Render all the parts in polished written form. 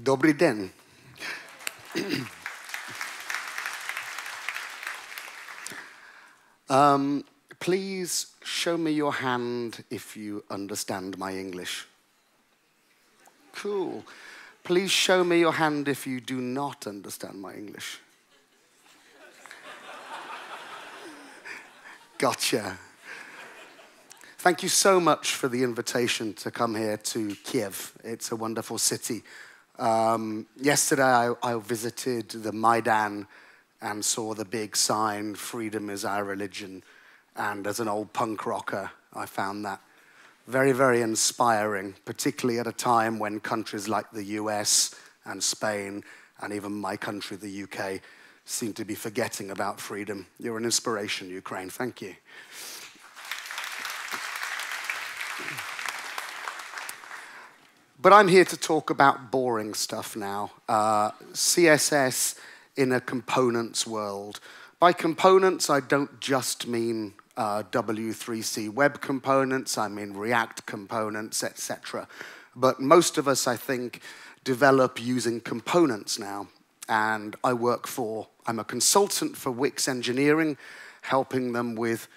Dobry den. Please show me your hand if you understand my English. Cool. Please show me your hand if you do not understand my English. Gotcha. Thank you so much for the invitation to come here to Kiev. It's a wonderful city. Yesterday I visited the Maidan and saw the big sign, "Freedom is our religion." And as an old punk rocker, I found that very, very inspiring, particularly at a time when countries like the US and Spain, and even my country, the UK, seem to be forgetting about freedom. You're an inspiration, Ukraine. Thank you. But I'm here to talk about boring stuff now. CSS in a components world. By components, I don't just mean W3C web components, I mean React components, etc. But most of us, I think, develop using components now. And I'm a consultant for Wix Engineering, helping them with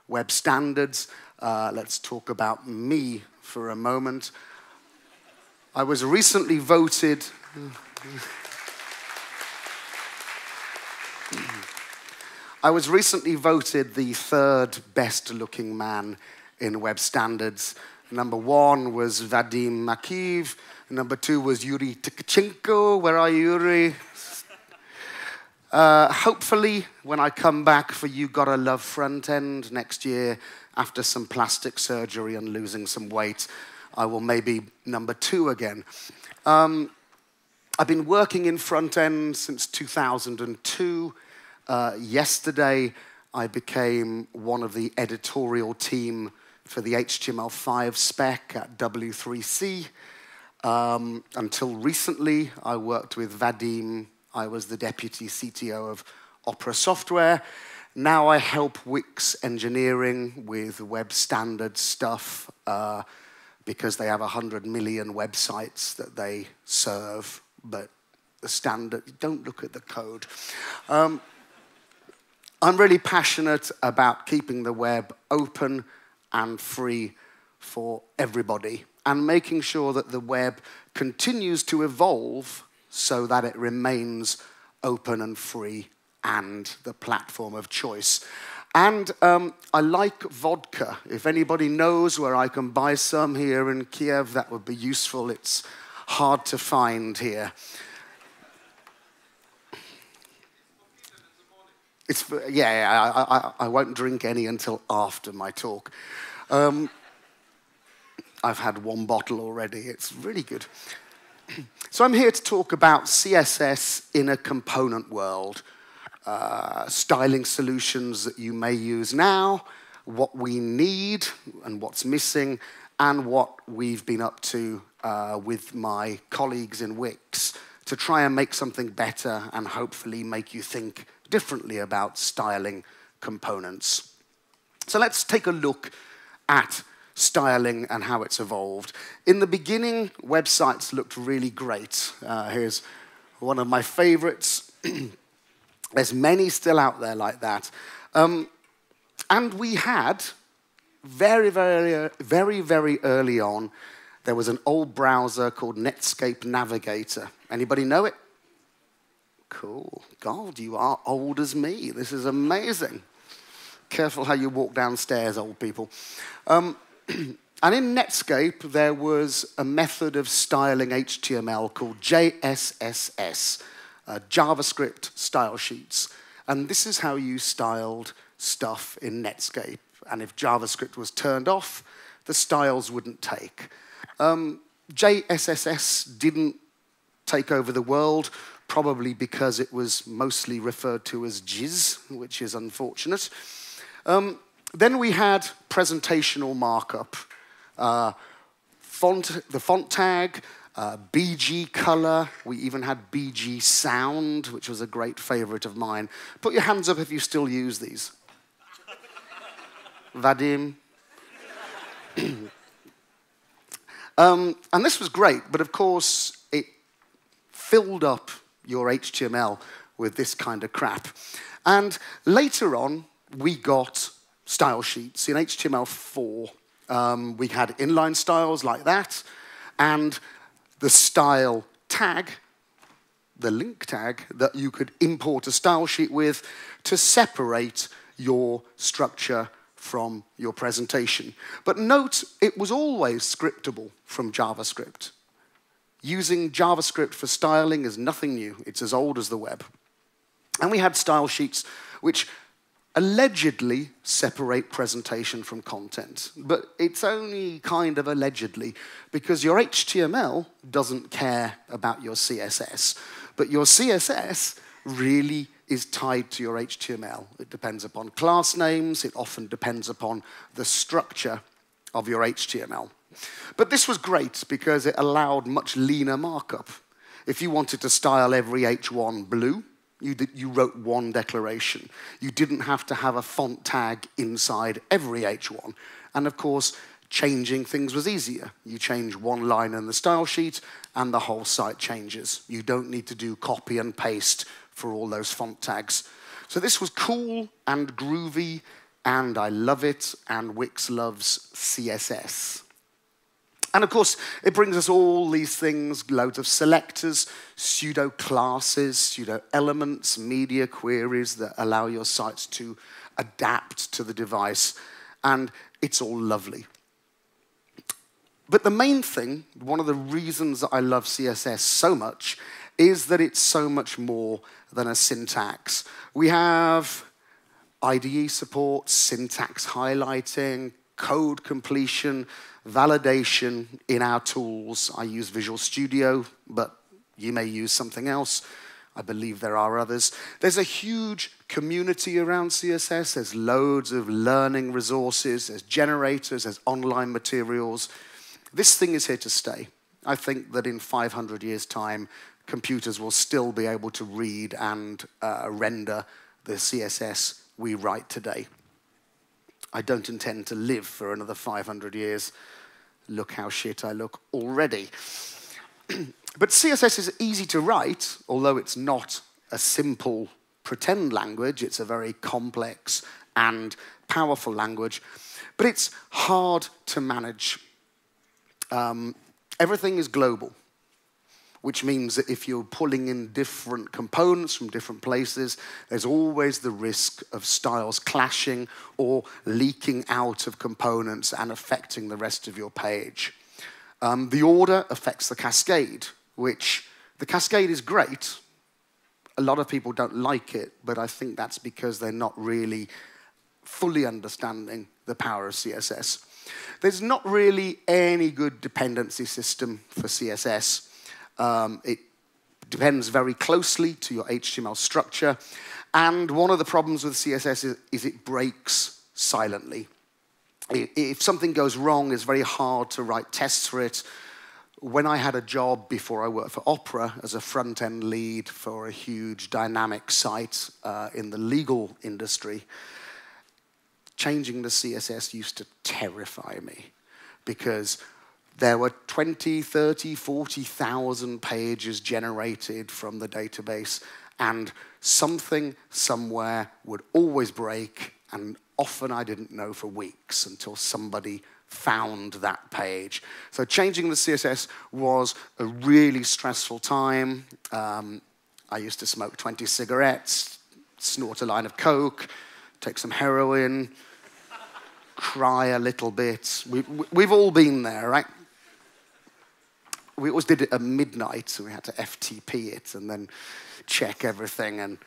web standards. Let's talk about me for a moment. I was recently voted... I was recently voted the third best-looking man in web standards. Number 1 was Vadim Makiv. Number 2 was Yuri Tkachenko. Where are you, Yuri? Hopefully, when I come back for You Gotta Love Front End next year, after some plastic surgery and losing some weight, I will maybe number 2 again. I've been working in front end since 2002. Yesterday, I became one of the editorial team for the HTML5 spec at W3C. Until recently, I worked with Vadim. I was the deputy CTO of Opera Software. Now I help Wix Engineering with web standard stuff because they have 100 million websites that they serve, but the standard, don't look at the code. I'm really passionate about keeping the web open and free for everybody and making sure that the web continues to evolve so that it remains open and free and the platform of choice. And I like vodka. If anybody knows where I can buy some here in Kiev, that would be useful. It's hard to find here. I won't drink any until after my talk. I've had 1 bottle already. It's really good. So I'm here to talk about CSS in a component world. Styling solutions that you may use now, what we need and what's missing, and what we've been up to with my colleagues in Wix to try and make something better and hopefully make you think differently about styling components. So let's take a look at styling and how it's evolved. In the beginning, websites looked really great. Here's one of my favorites. There's many still out there like that. And we had, very, very early on, there was an old browser called Netscape Navigator. Anybody know it? Cool. God, you are old as me. This is amazing. Careful how you walk downstairs, old people. And in Netscape, there was a method of styling HTML called JSSS, JavaScript style sheets. And this is how you styled stuff in Netscape. And if JavaScript was turned off, the styles wouldn't take. JSSS didn't take over the world, probably because it was mostly referred to as jizz, which is unfortunate. Then we had presentational markup, the font tag, BG color. We even had BG sound, which was a great favorite of mine. Put your hands up if you still use these. Vadim. And this was great, but of course, filled up your HTML with this kind of crap. And later on, we got style sheets. In HTML4, we had inline styles like that, and the style tag, the link tag, that you could import a style sheet with to separate your structure from your presentation. But note, it was always scriptable from JavaScript. Using JavaScript for styling is nothing new. It's as old as the web. And we had style sheets which allegedly separate presentation from content. But it's only kind of allegedly, because your HTML doesn't care about your CSS. But your CSS really is tied to your HTML. It depends upon class names. It often depends upon the structure of your HTML. But this was great because it allowed much leaner markup. If you wanted to style every H1 blue, you wrote one declaration. You didn't have to have a font tag inside every H1. And of course, changing things was easier. You change one line in the style sheet, and the whole site changes. You don't need to do copy and paste for all those font tags. So this was cool and groovy, and I love it, and Wix loves CSS. And of course, it brings us all these things, loads of selectors, pseudo classes, pseudo elements, media queries that allow your sites to adapt to the device. And it's all lovely. But the main thing, one of the reasons that I love CSS so much, is that it's so much more than a syntax. We have IDE support, syntax highlighting, code completion, validation in our tools. I use Visual Studio, but you may use something else. I believe there are others. There's a huge community around CSS. There's loads of learning resources. There's generators. There's online materials. This thing is here to stay. I think that in 500 years' time, computers will still be able to read and render the CSS we write today. I don't intend to live for another 500 years. Look how shit I look already. But CSS is easy to write, although it's not a simple pretend language. It's a very complex and powerful language. But it's hard to manage. Everything is global, which means that if you're pulling in different components from different places, there's always the risk of styles clashing or leaking out of components and affecting the rest of your page. The order affects the cascade, which the cascade is great. A lot of people don't like it, but I think that's because they're not really fully understanding the power of CSS. There's not really any good dependency system for CSS. It depends very closely to your HTML structure. And one of the problems with CSS is it breaks silently. If something goes wrong, it's very hard to write tests for it. When I had a job before I worked for Opera as a front-end lead for a huge dynamic site in the legal industry, changing the CSS used to terrify me because there were 20, 30, 40,000 pages generated from the database, and something somewhere would always break, and often I didn't know for weeks until somebody found that page. So changing the CSS was a really stressful time. I used to smoke 20 cigarettes, snort a line of coke, take some heroin, cry a little bit. We've all been there, right? We always did it at midnight, so we had to FTP it and then check everything. And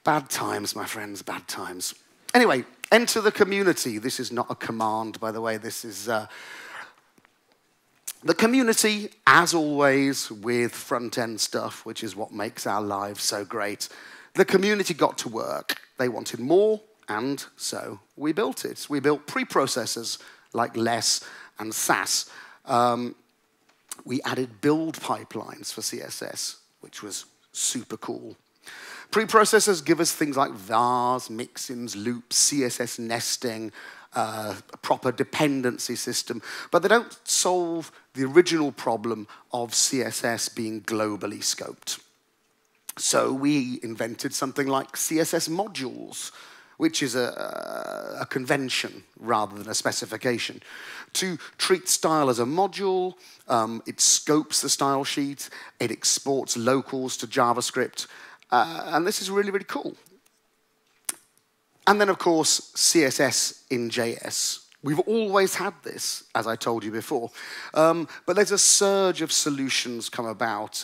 bad times, my friends, bad times. Anyway, enter the community. This is not a command, by the way. This is the community, as always, with front-end stuff, which is what makes our lives so great. The community got to work. They wanted more, and so we built it. We built preprocessors like less and Sass. We added build pipelines for CSS, which was super cool. Preprocessors give us things like vars, mixins, loops, CSS nesting, a proper dependency system, but they don't solve the original problem of CSS being globally scoped. So we invented something like CSS modules, which is a convention rather than a specification. To treat style as a module, it scopes the style sheet, it exports locals to JavaScript, and this is really, really cool. And then, of course, CSS in JS. We've always had this, as I told you before. But there's a surge of solutions come about.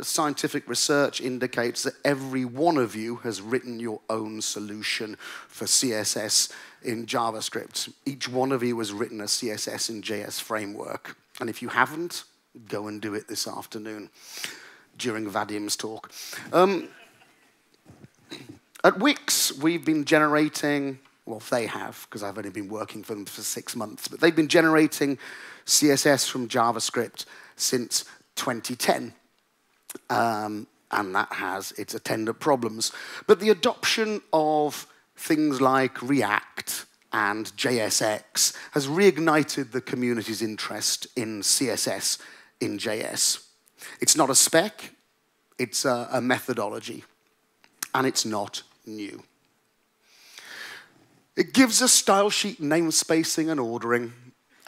Scientific research indicates that every one of you has written your own solution for CSS in JavaScript. Each one of you has written a CSS in JS framework. And if you haven't, go and do it this afternoon during Vadim's talk. At Wix, we've been generating, well, they have, because I've only been working for them for 6 months, but they've been generating CSS from JavaScript since 2010. And that has its attendant problems. But the adoption of things like React and JSX has reignited the community's interest in CSS in JS. It's not a spec, it's a methodology, and it's not new. It gives us style sheet namespacing and ordering.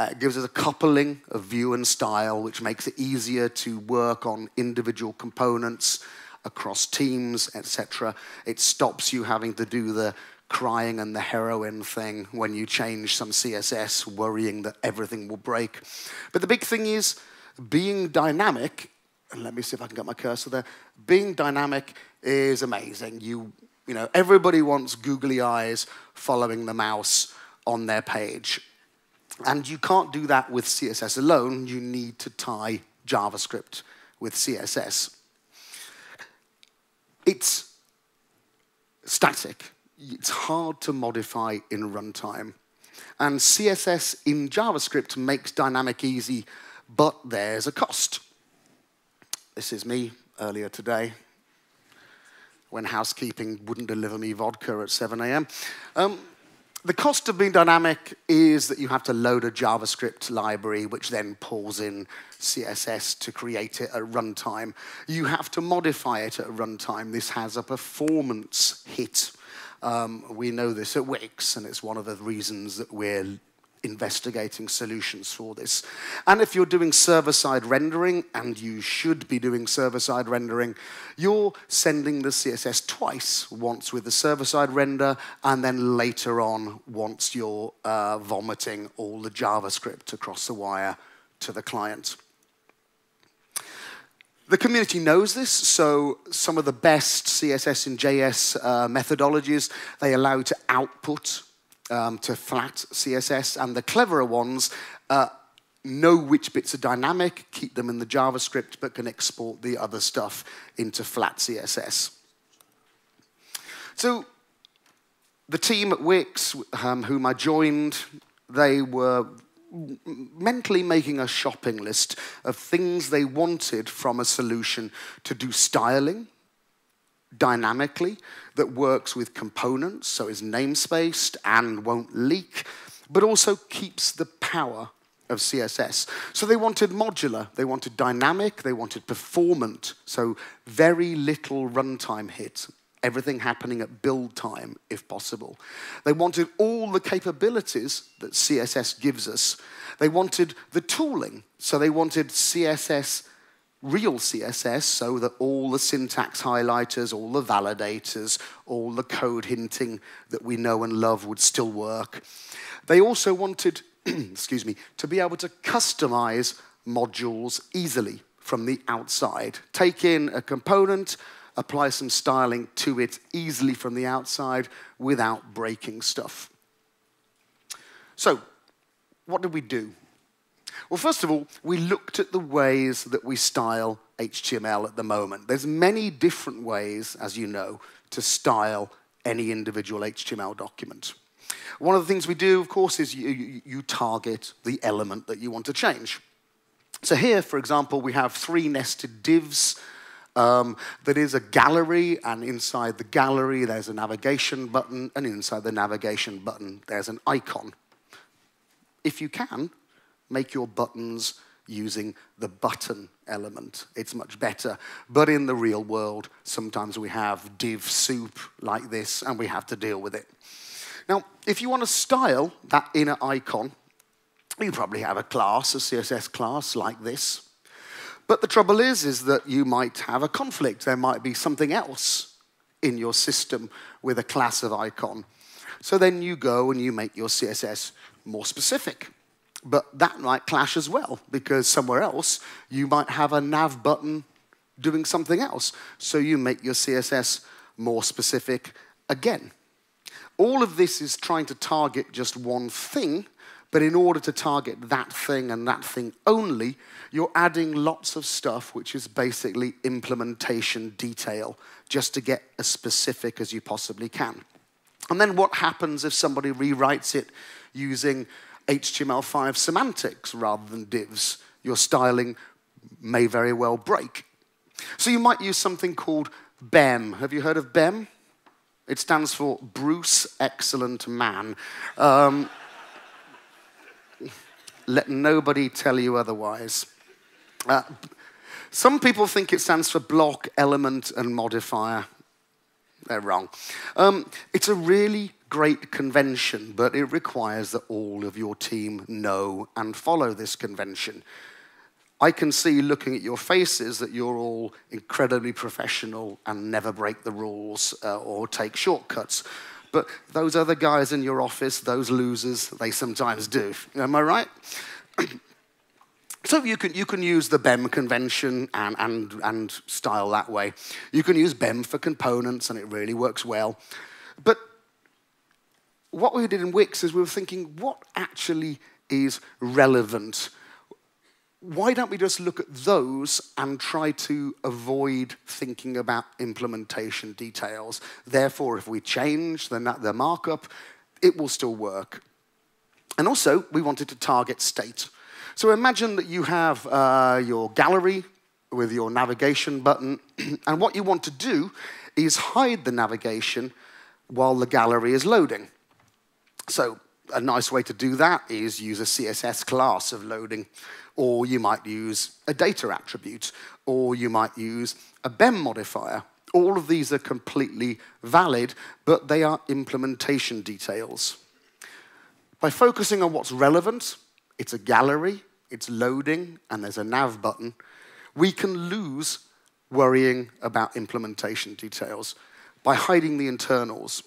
It gives us a coupling of view and style, which makes it easier to work on individual components across teams, etc. It stops you having to do the crying and the heroin thing when you change some CSS, worrying that everything will break. But the big thing is being dynamic, and let me see if I can get my cursor there. Being dynamic is amazing. You know, everybody wants googly eyes following the mouse on their page. And you can't do that with CSS alone. You need to tie JavaScript with CSS. It's static. It's hard to modify in runtime. And CSS in JavaScript makes dynamic easy, but there's a cost. This is me earlier today, when housekeeping wouldn't deliver me vodka at 7 a.m. The cost of being dynamic is that you have to load a JavaScript library, which then pulls in CSS to create it at runtime. You have to modify it at runtime. This has a performance hit. We know this at Wix, and it's one of the reasons that we're investigating solutions for this. And if you're doing server-side rendering, and you should be doing server-side rendering, you're sending the CSS twice, once with the server-side render, and then later on, once you're vomiting all the JavaScript across the wire to the client. The community knows this, so some of the best CSS and JS methodologies, they allow you to output to flat CSS, and the cleverer ones know which bits are dynamic, keep them in the JavaScript, but can export the other stuff into flat CSS. So the team at Wix, whom I joined, they were mentally making a shopping list of things they wanted from a solution to do styling dynamically that works with components, so is namespaced and won't leak, but also keeps the power of CSS. So they wanted modular, they wanted dynamic, they wanted performant, so very little runtime hit, everything happening at build time, if possible. They wanted all the capabilities that CSS gives us. They wanted the tooling, so they wanted CSS, real CSS, so that all the syntax highlighters, all the validators, all the code hinting that we know and love would still work. They also wanted, excuse me, to be able to customize modules easily from the outside. Take in a component, apply some styling to it easily from the outside without breaking stuff. So, what did we do? Well, first of all, we looked at the ways that we style HTML at the moment. There's many different ways, as you know, to style any individual HTML document. One of the things we do, of course, is you target the element that you want to change. So here, for example, we have 3 nested divs that is a gallery, and inside the gallery there's a navigation button, and inside the navigation button there's an icon. If you can, make your buttons using the button element. It's much better. But in the real world, sometimes we have div soup like this, and we have to deal with it. Now, if you want to style that inner icon, you probably have a class, a CSS class like this. But the trouble is that you might have a conflict. There might be something else in your system with a class of icon. So then you go and you make your CSS more specific. But that might clash as well, because somewhere else you might have a nav button doing something else. So you make your CSS more specific again. All of this is trying to target just one thing, but in order to target that thing and that thing only, you're adding lots of stuff which is basically implementation detail, just to get as specific as you possibly can. And then what happens if somebody rewrites it using HTML5 semantics rather than divs? Your styling may very well break. So you might use something called BEM. Have you heard of BEM? It stands for Bruce Excellent Man. Let nobody tell you otherwise. Some people think it stands for block, element, and modifier. They're wrong. It's a really great convention, but it requires that all of your team know and follow this convention. I can see, looking at your faces, that you're all incredibly professional and never break the rules or take shortcuts. But those other guys in your office, those losers, they sometimes do. Am I right? So you can use the BEM convention and style that way. You can use BEM for components, and it really works well. But what we did in Wix is we were thinking, what actually is relevant? Why don't we just look at those and try to avoid thinking about implementation details? Therefore, if we change the markup, it will still work. And also, we wanted to target state. So imagine that you have your gallery with your navigation button, and what you want to do is hide the navigation while the gallery is loading. So a nice way to do that is use a CSS class of loading, or you might use a data attribute, or you might use a BEM modifier. All of these are completely valid, but they are implementation details. By focusing on what's relevant, it's a gallery, it's loading, and there's a nav button, we can lose worrying about implementation details by hiding the internals.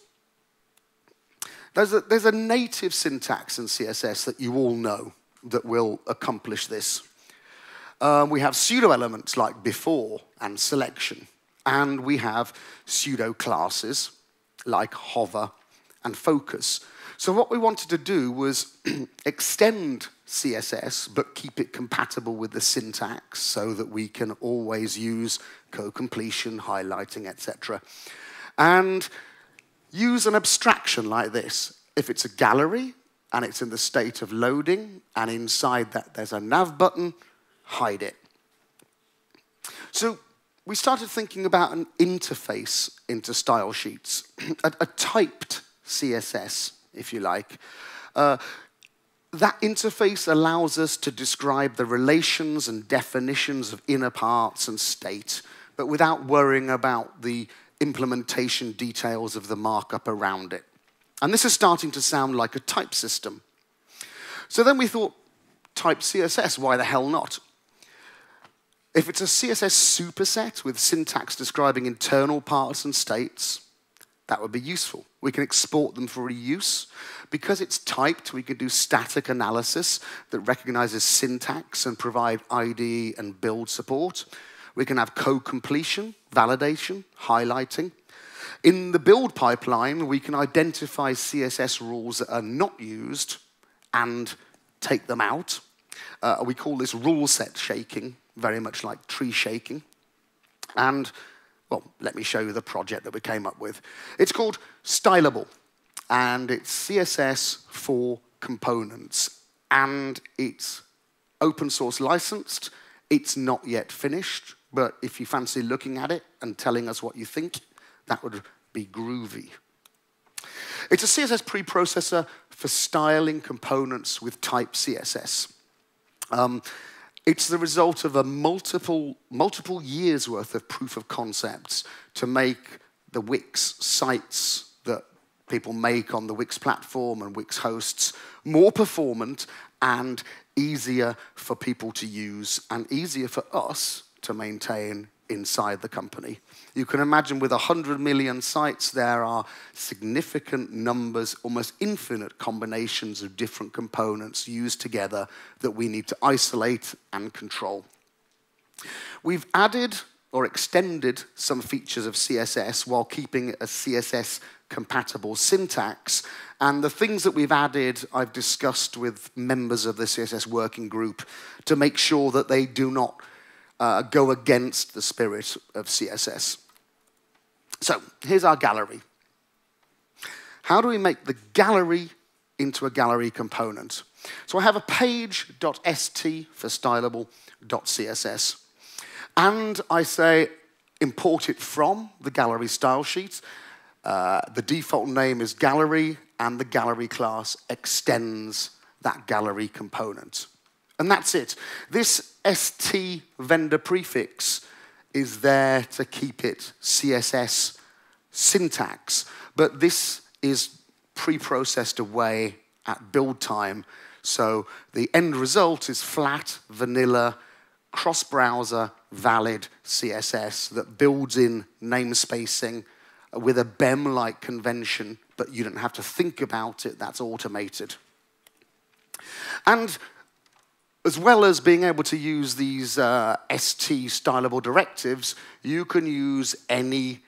There's a native syntax in CSS that you all know that will accomplish this. We have pseudo elements like before and selection, and we have pseudo classes like hover and focus. So what we wanted to do was extend CSS, but keep it compatible with the syntax so that we can always use co-completion, highlighting, etc. And use an abstraction like this. If it's a gallery, and it's in the state of loading, and inside that there's a nav button, hide it. So we started thinking about an interface into style sheets, a typed CSS, if you like. That interface allows us to describe the relations and definitions of inner parts and state, but without worrying about the implementation details of the markup around it. And this is starting to sound like a type system. So then we thought, type CSS, why the hell not? If it's a CSS superset with syntax describing internal parts and states, that would be useful. We can export them for reuse. Because it's typed, we can do static analysis that recognizes syntax and provide IDE and build support. We can have co-completion, validation, highlighting. In the build pipeline, we can identify CSS rules that are not used and take them out. We call this rule set shaking, very much like tree shaking. And, well, let me show you the project that we came up with. It's called Stylable, and it's CSS for components. And it's open source licensed. It's not yet finished, but if you fancy looking at it and telling us what you think, that would be groovy. It's a CSS preprocessor for styling components with type CSS. It's the result of a multiple years worth of proof of concepts to make the Wix sites that people make on the Wix platform and Wix hosts more performant and easier for people to use and easier for us to maintain inside the company. You can imagine with 100 million sites, there are significant numbers, almost infinite combinations of different components used together that we need to isolate and control. We've added or extended some features of CSS while keeping a CSS-compatible syntax. And the things that we've added, I've discussed with members of the CSS working group to make sure that they do not go against the spirit of CSS. So here's our gallery. How do we make the gallery into a gallery component? So I have a page.st for stylable.css. And I say import it from the gallery style sheet. The default name is gallery, and the gallery class extends that gallery component. And that's it. This st vendor prefix is there to keep it CSS syntax, but this is pre-processed away at build time, so the end result is flat, vanilla, cross-browser, valid CSS that builds in namespacing with a BEM-like convention, but you don't have to think about it, that's automated. And as well as being able to use these ST stylable directives, you can use any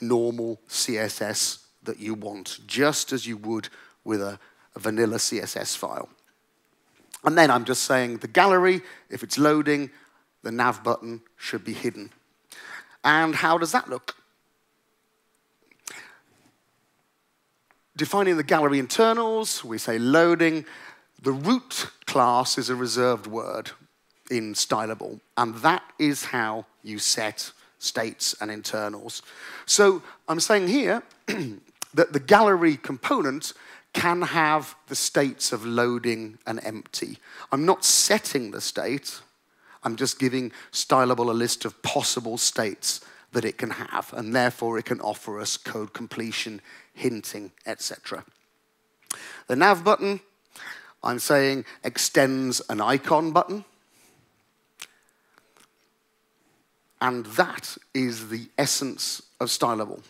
normal CSS that you want, just as you would with a vanilla CSS file. And then I'm just saying the gallery, if it's loading, the nav button should be hidden. And how does that look? Defining the gallery internals, we say loading. The root class is a reserved word in Stylable, and that is how you set states and internals. So I'm saying here that the gallery component can have the states of loading and empty. I'm not setting the state, I'm just giving Stylable a list of possible states that it can have, and therefore it can offer us code completion, hinting, etc. The nav button, I'm saying extends an icon button. And that is the essence of Stylable.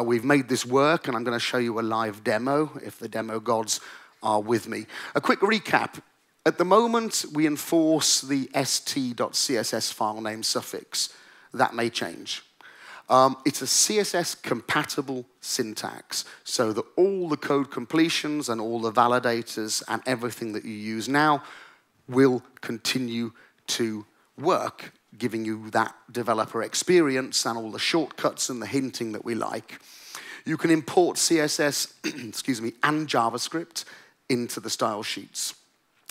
We've made this work, and I'm going to show you a live demo if the demo gods are with me. A quick recap. At the moment, we enforce the st.css file name suffix. That may change. It's a CSS-compatible syntax, so that all the code completions and all the validators and everything that you use now will continue to work, giving you that developer experience and all the shortcuts and the hinting that we like. You can import CSS, excuse me, and JavaScript into the style sheets.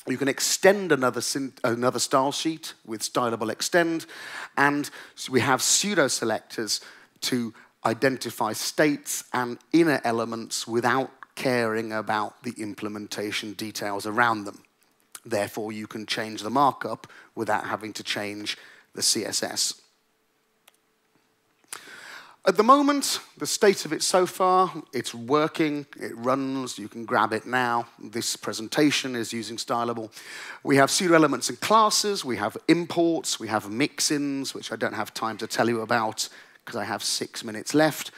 You can extend another style sheet with Stylable Extend, and we have pseudo selectors to identify states and inner elements without caring about the implementation details around them. Therefore, you can change the markup without having to change the CSS. At the moment, the state of it so far, it's working, it runs, you can grab it now. This presentation is using Stylable. We have pseudo elements and classes, we have imports, we have mix-ins, which I don't have time to tell you about because I have 6 minutes left.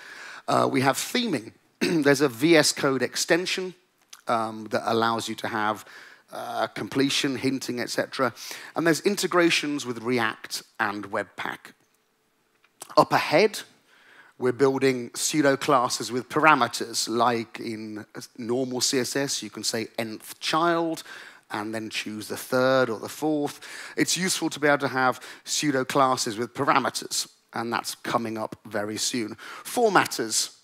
We have theming. There's a VS Code extension that allows you to have completion, hinting, etc. And there's integrations with React and Webpack. Up ahead, we're building pseudo classes with parameters, like in normal CSS, you can say nth child, and then choose the third or the fourth. It's useful to be able to have pseudo classes with parameters, and that's coming up very soon. Formatters,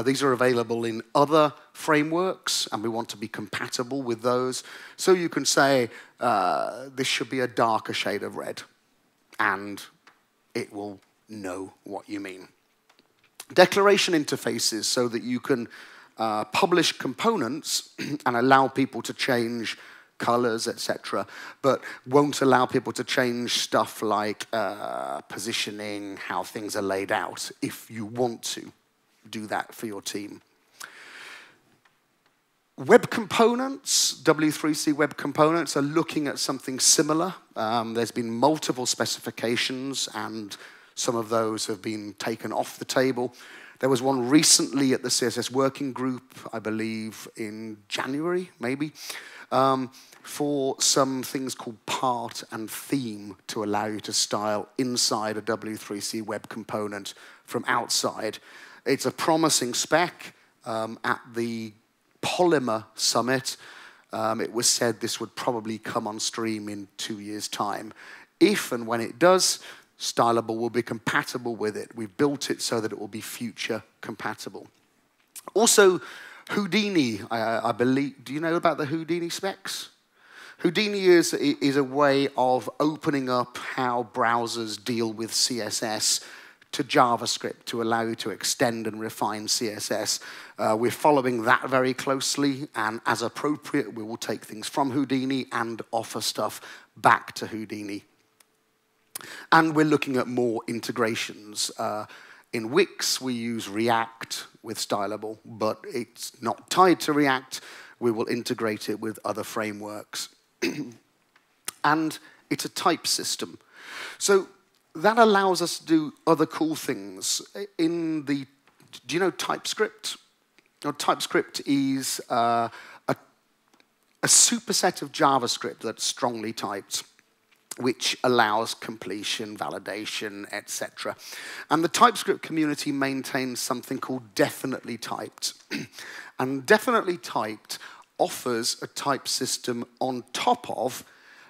these are available in other frameworks, and we want to be compatible with those. So you can say, this should be a darker shade of red, and it will know what you mean. Declaration interfaces so that you can publish components and allow people to change colors, etc., but won't allow people to change stuff like positioning, how things are laid out, if you want to do that for your team. Web components, W3C web components, are looking at something similar. There's been multiple specifications, and some of those have been taken off the table. There was one recently at the CSS working group, I believe in January, maybe, for some things called part and theme to allow you to style inside a W3C web component from outside. It's a promising spec. At the Polymer Summit, it was said this would probably come on stream in 2 years' time. If and when it does, Stylable will be compatible with it. We've built it so that it will be future compatible. Also, Houdini, I believe, do you know about the Houdini specs? Houdini is a way of opening up how browsers deal with CSS to JavaScript to allow you to extend and refine CSS. We're following that very closely, and as appropriate, we will take things from Houdini and offer stuff back to Houdini. And we're looking at more integrations. In Wix, we use React with Stylable, but it's not tied to React. We will integrate it with other frameworks. And it's a type system. So that allows us to do other cool things. Do you know TypeScript? Now, TypeScript is a superset of JavaScript that's strongly typed, which allows completion, validation, etc. And the TypeScript community maintains something called definitely typed. And definitely typed offers a type system on top of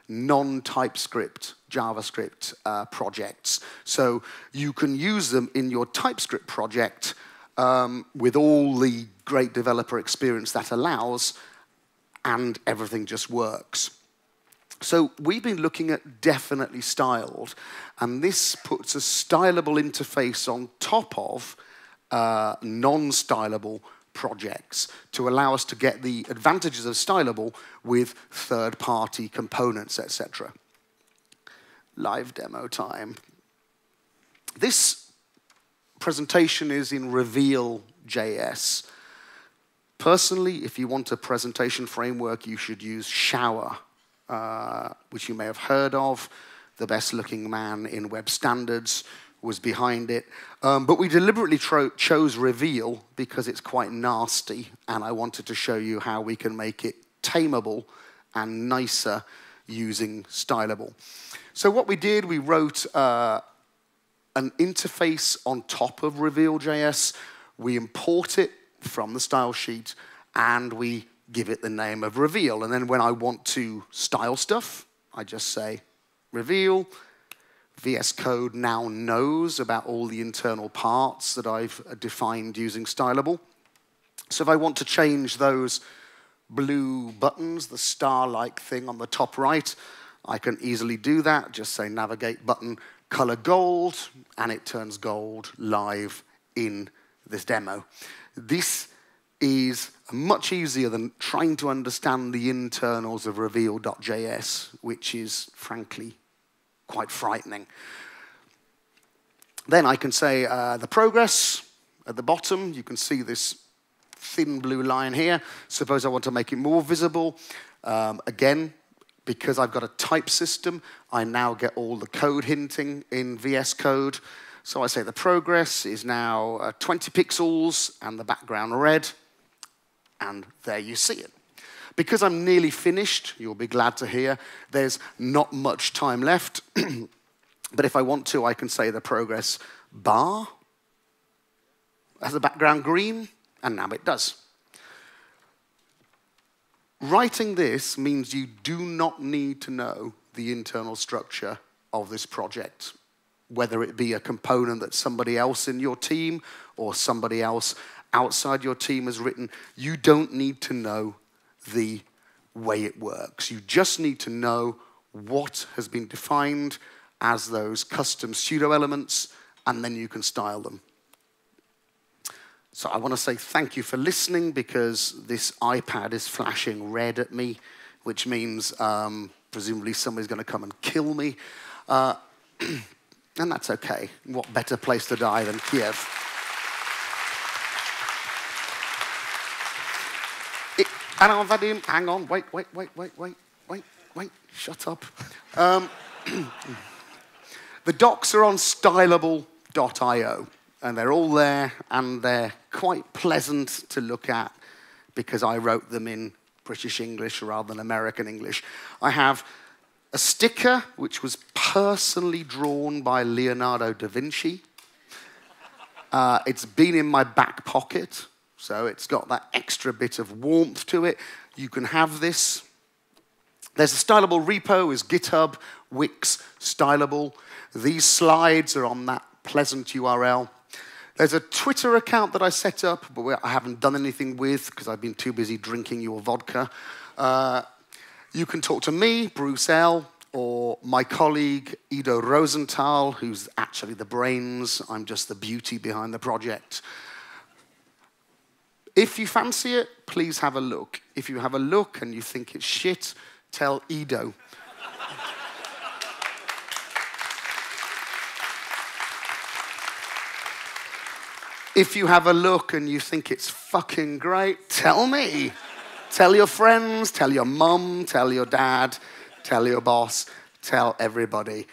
non-TypeScript JavaScript projects. So you can use them in your TypeScript project with all the great developer experience that allows, and everything just works. So we've been looking at definitely styled, and this puts a stylable interface on top of non-stylable projects to allow us to get the advantages of Stylable with third-party components, etc. Live demo time. This presentation is in Reveal.js. Personally, if you want a presentation framework, you should use Shower, which you may have heard of. The best-looking man in web standards was behind it. But we deliberately chose Reveal because it's quite nasty, and I wanted to show you how we can make it tameable and nicer using Stylable. So what we did, we wrote an interface on top of Reveal.js. We import it from the style sheet, and we give it the name of Reveal. And then when I want to style stuff, I just say Reveal. VS Code now knows about all the internal parts that I've defined using Stylable. So if I want to change those blue buttons, the star-like thing on the top right, I can easily do that. Just say navigate button, color gold, and it turns gold live in this demo. This is much easier than trying to understand the internals of Reveal.js, which is, frankly, quite frightening. Then I can say the progress at the bottom. You can see this thin blue line here. Suppose I want to make it more visible. Again, because I've got a type system, I now get all the code hinting in VS Code. So I say the progress is now 20 pixels and the background red. And there you see it. Because I'm nearly finished, you'll be glad to hear, there's not much time left. But if I want to, I can say the progress bar as the background green, and now it does. Writing this means you do not need to know the internal structure of this project, whether it be a component that somebody else in your team or somebody else outside your team has written. You don't need to know the way it works. You just need to know what has been defined, as those custom pseudo elements, and then you can style them. So I want to say thank you for listening, because this iPad is flashing red at me, which means presumably somebody's going to come and kill me. And that's okay. What better place to die than Kiev? Vadim, hang on, wait, shut up. The docs are on stylable.io, and they're all there, and they're quite pleasant to look at because I wrote them in British English rather than American English. I have a sticker which was personally drawn by Leonardo da Vinci. It's been in my back pocket, so it's got that extra bit of warmth to it. You can have this. There's a Stylable repo, is GitHub, Wix, Stylable. These slides are on that pleasant URL. There's a Twitter account that I set up, but I haven't done anything with because I've been too busy drinking your vodka. You can talk to me, Bruce L., or my colleague, Ido Rosenthal, who's actually the brains. I'm just the beauty behind the project. If you fancy it, please have a look. If you have a look and you think it's shit, tell Ido. If you have a look and you think it's fucking great, tell me. Tell your friends, tell your mum, tell your dad, tell your boss, tell everybody.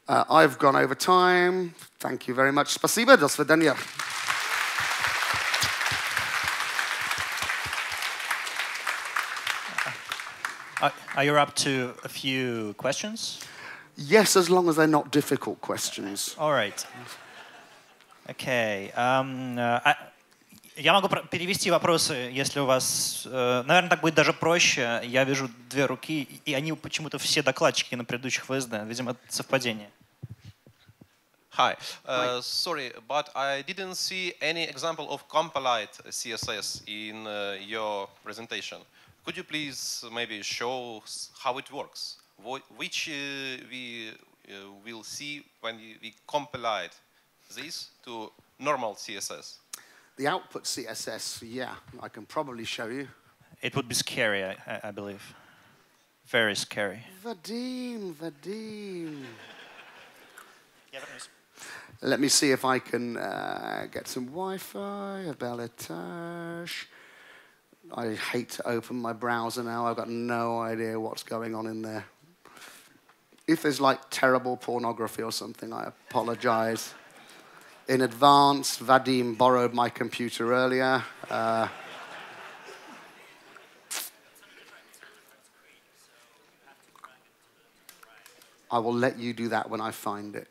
I've gone over time. Thank you very much. Спасибо, до свидания. Are you up to a few questions? Yes, as long as they're not difficult questions. All right. Okay. Я могу перевести вопросы, если у вас... Наверное, так будет даже проще. Я вижу две руки, и они почему-то все докладчики на предыдущих ВСД. Видимо, это совпадение. Hi. Sorry, but I didn't see any example of compiled CSS in your presentation. Could you please maybe show how it works? Which we will see when we compiled this to normal CSS? The output CSS, yeah, I can probably show you. It would be scary, I believe. Very scary. Vadim. Let me see if I can get some Wi-Fi, a beletage. I hate to open my browser now. I've got no idea what's going on in there. If there's like terrible pornography or something, I apologize in advance. Vadim borrowed my computer earlier. I will let you do that when I find it.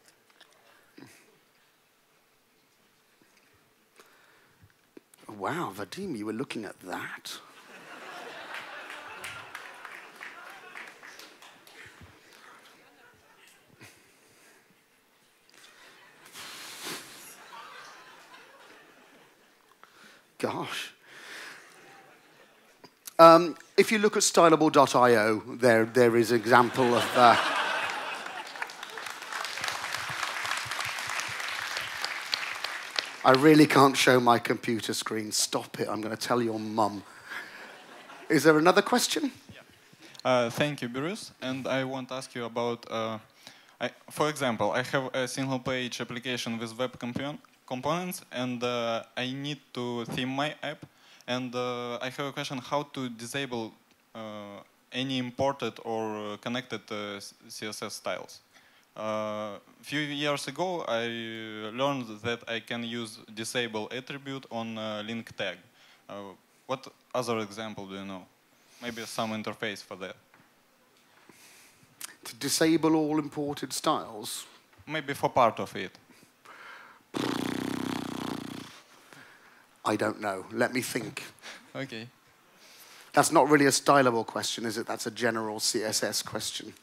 Wow, Vadim, you were looking at that? Gosh. If you look at stylable.io, there is an example of... I really can't show my computer screen. Stop it. I'm going to tell your mum. Is there another question? Yeah. Thank you, Bruce. And I want to ask you about, for example, I have a single-page application with web components, and I need to theme my app. And I have a question how to disable any imported or connected CSS styles. A few years ago, I learned that I can use disable attribute on link tag. What other example do you know? Maybe some interface for that. To disable all imported styles? Maybe for part of it. I don't know. Let me think. Okay. That's not really a stylable question, is it? That's a general CSS question.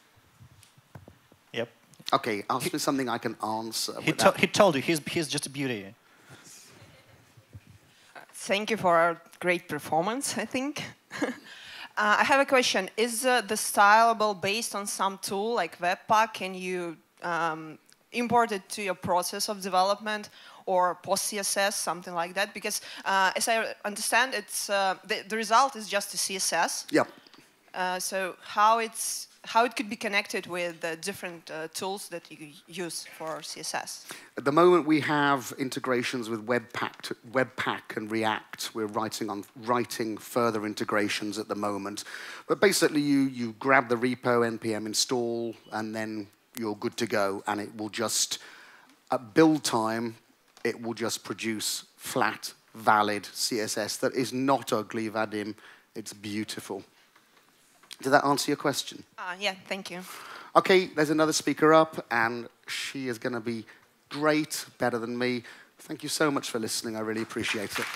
Yep. Okay, ask me something I can answer. He told you, he's just a beauty. Thank you for our great performance, I think. I have a question. Is the Stylable based on some tool like Webpack? Can you import it to your process of development or post CSS, something like that? Because as I understand, it's the result is just a CSS. Yep. So how it could be connected with the different tools that you use for CSS? At the moment, we have integrations with Webpack and React. We're writing further integrations at the moment. But basically, you grab the repo, npm install, and then you're good to go. And it will just, at build time, it will just produce flat, valid CSS that is not ugly, Vadim. It's beautiful. Did that answer your question? Yeah, thank you. Okay, there's another speaker up, and she is going to be great, better than me. Thank you so much for listening. I really appreciate it.